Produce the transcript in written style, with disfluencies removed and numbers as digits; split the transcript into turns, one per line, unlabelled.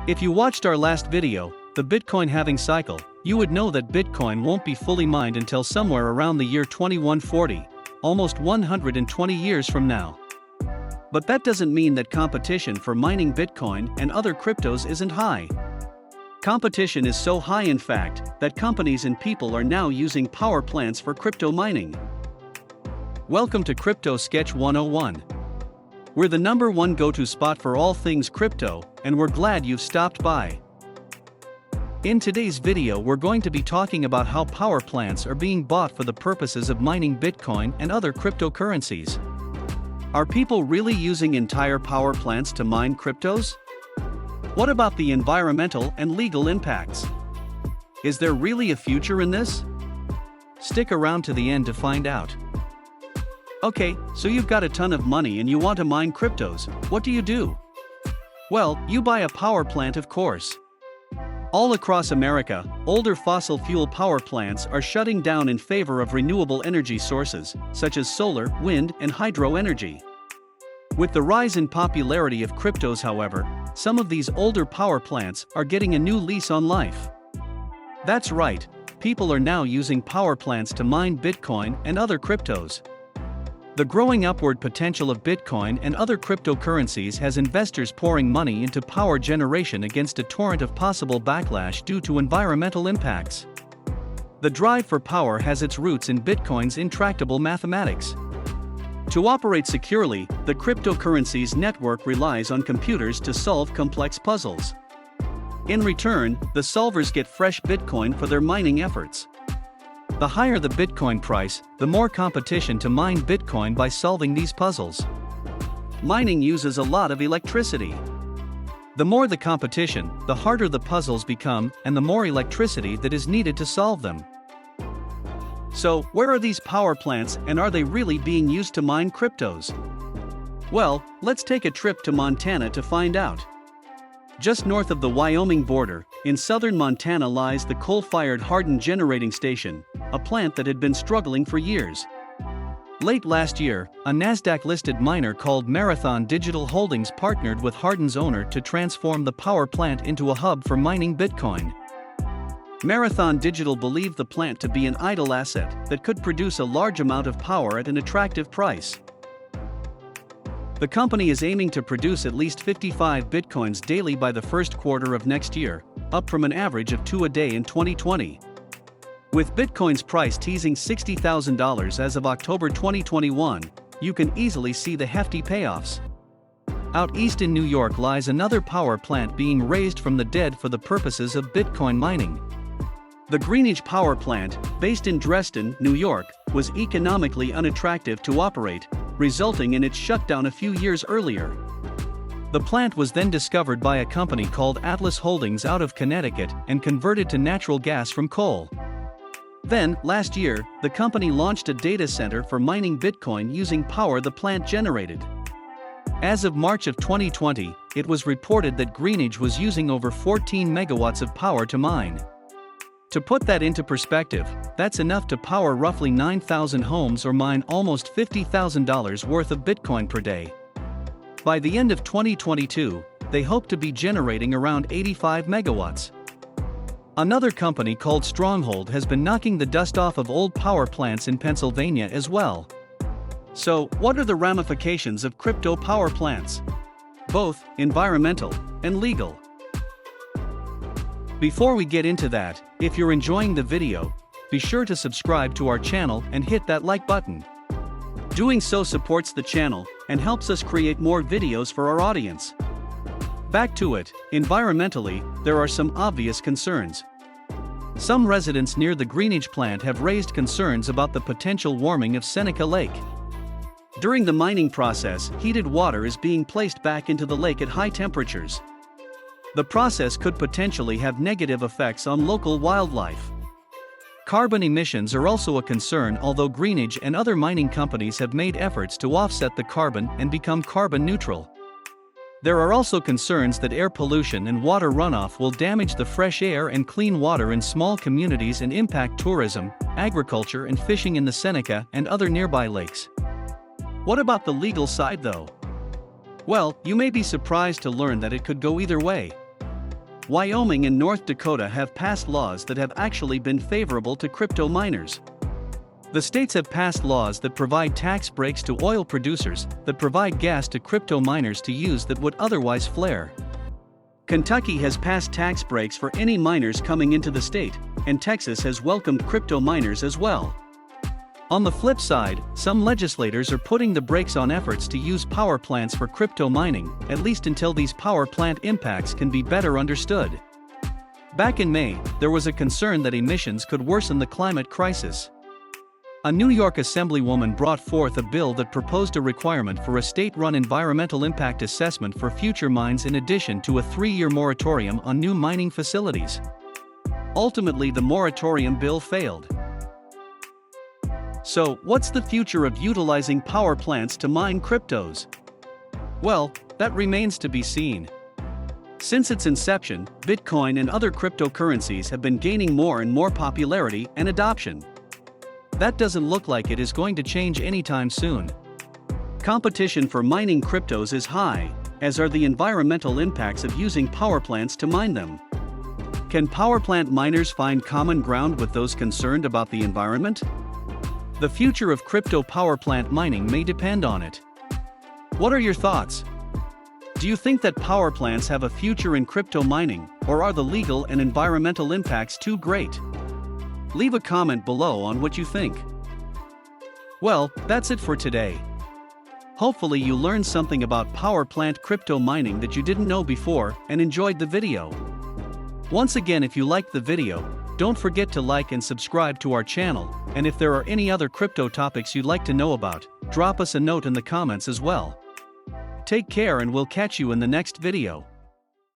If you watched our last video, the Bitcoin halving cycle, you would know that Bitcoin won't be fully mined until somewhere around the year 2140, almost 120 years from now. But that doesn't mean that competition for mining Bitcoin and other cryptos isn't high. Competition is so high in fact, that companies and people are now using power plants for crypto mining. Welcome to Crypto Sketch 101. We're the #1 go-to spot for all things crypto, and we're glad you've stopped by. In today's video we're going to be talking about how power plants are being bought for the purposes of mining Bitcoin and other cryptocurrencies. Are people really using entire power plants to mine cryptos? What about the environmental and legal impacts? Is there really a future in this? Stick around to the end to find out. Okay, so you've got a ton of money and you want to mine cryptos. What do? Well, you buy a power plant, of course. All across America, older fossil fuel power plants are shutting down in favor of renewable energy sources, such as solar, wind, and hydro energy. With the rise in popularity of cryptos, however, some of these older power plants are getting a new lease on life. That's right, people are now using power plants to mine Bitcoin and other cryptos. The growing upward potential of Bitcoin and other cryptocurrencies has investors pouring money into power generation against a torrent of possible backlash due to environmental impacts. The drive for power has its roots in Bitcoin's intractable mathematics. To operate securely, the cryptocurrency's network relies on computers to solve complex puzzles. In return, the solvers get fresh Bitcoin for their mining efforts. The higher the Bitcoin price, the more competition to mine Bitcoin by solving these puzzles. Mining uses a lot of electricity. The more the competition, the harder the puzzles become, and the more electricity that is needed to solve them. So, where are these power plants and are they really being used to mine cryptos? Well, let's take a trip to Montana to find out. Just north of the Wyoming border, in southern Montana lies the coal-fired Hardin Generating Station, a plant that had been struggling for years. Late last year, a NASDAQ-listed miner called Marathon Digital Holdings partnered with Hardin's owner to transform the power plant into a hub for mining Bitcoin. Marathon Digital believed the plant to be an idle asset that could produce a large amount of power at an attractive price. The company is aiming to produce at least 55 Bitcoins daily by the first quarter of next year, up from an average of 2 a day in 2020. With Bitcoin's price teasing $60,000 as of October 2021, you can easily see the hefty payoffs. Out east in New York lies another power plant being raised from the dead for the purposes of Bitcoin mining. The Greenidge power plant, based in Dresden, New York, was economically unattractive to operate, resulting in its shutdown a few years earlier. The plant was then discovered by a company called Atlas Holdings out of Connecticut and converted to natural gas from coal. Then, last year, the company launched a data center for mining Bitcoin using power the plant generated. As of March of 2020, it was reported that Greenidge was using over 14 megawatts of power to mine. To put that into perspective, that's enough to power roughly 9,000 homes or mine almost $50,000 worth of Bitcoin per day. By the end of 2022, they hope to be generating around 85 megawatts. Another company called Stronghold has been knocking the dust off of old power plants in Pennsylvania as well. So, what are the ramifications of crypto power plants? Both environmental and legal. Before we get into that, if you're enjoying the video, be sure to subscribe to our channel and hit that like button. Doing so supports the channel and helps us create more videos for our audience. Back to it, environmentally, there are some obvious concerns. Some residents near the Greenidge plant have raised concerns about the potential warming of Seneca Lake. During the mining process, heated water is being placed back into the lake at high temperatures. The process could potentially have negative effects on local wildlife. Carbon emissions are also a concern, although Greenidge and other mining companies have made efforts to offset the carbon and become carbon neutral. There are also concerns that air pollution and water runoff will damage the fresh air and clean water in small communities and impact tourism, agriculture and fishing in the Seneca and other nearby lakes. What about the legal side though? Well, you may be surprised to learn that it could go either way. Wyoming and North Dakota have passed laws that have actually been favorable to crypto miners. The states have passed laws that provide tax breaks to oil producers, that provide gas to crypto miners to use that would otherwise flare. Kentucky has passed tax breaks for any miners coming into the state, and Texas has welcomed crypto miners as well. On the flip side, some legislators are putting the brakes on efforts to use power plants for crypto mining, at least until these power plant impacts can be better understood. Back in May, there was a concern that emissions could worsen the climate crisis. A New York Assemblywoman brought forth a bill that proposed a requirement for a state-run environmental impact assessment for future mines in addition to a 3-year moratorium on new mining facilities. Ultimately, the moratorium bill failed. So, what's the future of utilizing power plants to mine cryptos? Well, that remains to be seen. Since its inception, Bitcoin and other cryptocurrencies have been gaining more and more popularity and adoption. That doesn't look like it is going to change anytime soon. Competition for mining cryptos is high, as are the environmental impacts of using power plants to mine them. Can power plant miners find common ground with those concerned about the environment? The future of crypto power plant mining may depend on it. What are your thoughts? Do you think that power plants have a future in crypto mining, or are the legal and environmental impacts too great? Leave a comment below on what you think. Well, that's it for today. Hopefully you learned something about power plant crypto mining that you didn't know before and enjoyed the video. Once again, if you liked the video, don't forget to like and subscribe to our channel, and if there are any other crypto topics you'd like to know about, drop us a note in the comments as well. Take care and we'll catch you in the next video.